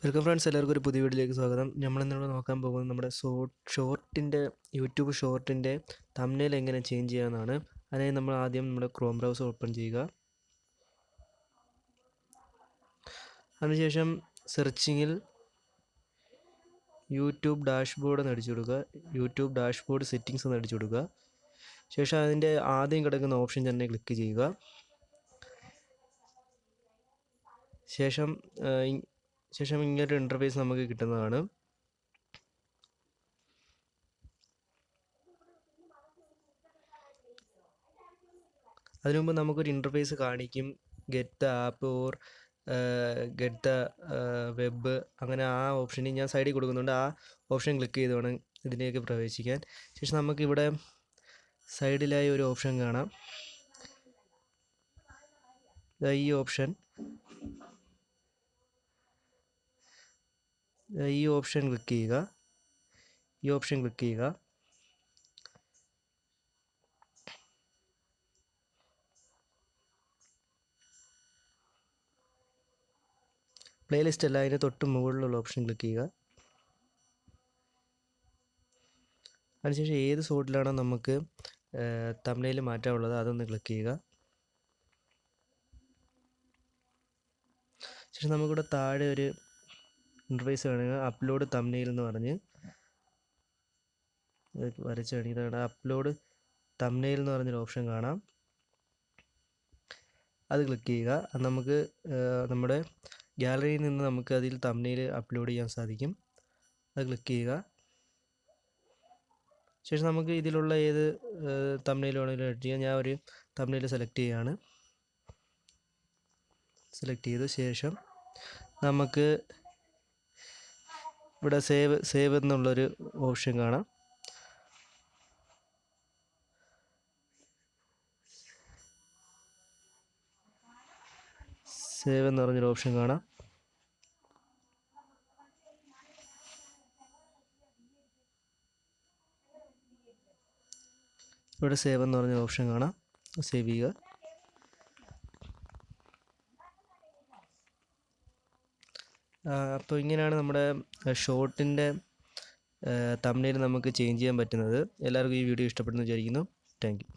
Welcome friends, എല്ലാവർക്കും ഒരു പുതിയ വീഡിയോയിലേക്ക് സ്വാഗതം. നമ്മളിന്നിവിടെ നോക്കാൻ പോകുന്നത് നമ്മുടെ യൂട്യൂബ് ഷോർട്ടിൻ്റെ തംബ്നെയിൽ എങ്ങനെ ചേഞ്ച് ചെയ്യാമെന്നാണ്. അതിനായി നമ്മൾ ആദ്യം നമ്മുടെ ക്രോം ബ്രൗസർ ഓപ്പൺ ചെയ്യുക. അതിനുശേഷം സെർച്ചിങ്ങിൽ യൂട്യൂബ് ഡാഷ്ബോർഡ് എന്ന് അടിച്ചു കൊടുക്കുക. യൂട്യൂബ് ഡാഷ്ബോർഡ് സെറ്റിങ്സ് എന്ന് അടിച്ചു കൊടുക്കുക. ശേഷം അതിൻ്റെ ആദ്യം കിടക്കുന്ന ഓപ്ഷൻ തന്നെ ക്ലിക്ക് ചെയ്യുക. ശേഷം ഇങ്ങനൊരു ഇൻ്റർഫേസ് നമുക്ക് കിട്ടുന്നതാണ്. അതിനു മുമ്പ് നമുക്കൊരു ഇൻ്റർഫേസ് കാണിക്കും, get the app or get the web, അങ്ങനെ ആ ഓപ്ഷനിൽ ഞാൻ സൈഡിൽ കൊടുക്കുന്നുണ്ട്. ആ ഓപ്ഷൻ ക്ലിക്ക് ചെയ്ത് വേണം ഇതിലേക്ക് പ്രവേശിക്കാൻ. ശേഷം നമുക്കിവിടെ സൈഡിലായി ഒരു ഓപ്ഷൻ കാണാം. ഈ ഓപ്ഷൻ ക്ലിക്ക് ചെയ്യുക. പ്ലേലിസ്റ്റ് അല്ല, അതിന് തൊട്ട് മുകളിലുള്ള ഓപ്ഷൻ ക്ലിക്ക് ചെയ്യുക. അതിനുശേഷം ഏത് സോർട്ടിലാണോ നമുക്ക് തംബ്നെയിൽ മാറ്റാനുള്ളത് അതൊന്ന് ക്ലിക്ക് ചെയ്യുക. ശേഷം നമുക്കിവിടെ താഴെ ഒരു ഇൻ്റർഫേസ് കാണുക, അപ്ലോഡ് തംബ്നെയിൽ എന്ന് പറഞ്ഞ് വരച്ച് കാണിക്കുന്നതാണ്. അപ്ലോഡ് തംബ്നെയിൽ എന്ന് പറഞ്ഞൊരു ഓപ്ഷൻ കാണാം, അത് ക്ലിക്ക് ചെയ്യുക. അത് നമുക്ക് നമ്മുടെ ഗാലറിയിൽ നിന്ന് നമുക്ക് അതിൽ തംബ്നെയിൽ അപ്ലോഡ് ചെയ്യാൻ സാധിക്കും. അത് ക്ലിക്ക് ചെയ്യുക. ശേഷം നമുക്ക് ഇതിലുള്ള ഏത് തംബ്നെയിൽ വേണമെങ്കിലും എഡിറ്റ് ചെയ്യാം. ഞാൻ ഒരു തംബ്നെയിൽ സെലക്ട് ചെയ്ത ശേഷം നമുക്ക് ഇവിടെ സേവ് എന്നുള്ളൊരു ഓപ്ഷൻ കാണാം. സേവ് എന്ന് പറഞ്ഞൊരു ഓപ്ഷൻ കാണാം. ഇവിടെ സേവ് എന്ന് പറഞ്ഞ ഓപ്ഷൻ കാണാം, സേവ് ചെയ്യുക. അപ്പോൾ ഇങ്ങനെയാണ് നമ്മുടെ ഷോർട്ടിൻ്റെ തംബ്നെയിൽ നമുക്ക് ചേഞ്ച് ചെയ്യാൻ പറ്റുന്നത്. എല്ലാവർക്കും ഈ വീഡിയോ ഇഷ്ടപ്പെടുന്നു വിചാരിക്കുന്നു. Thank you.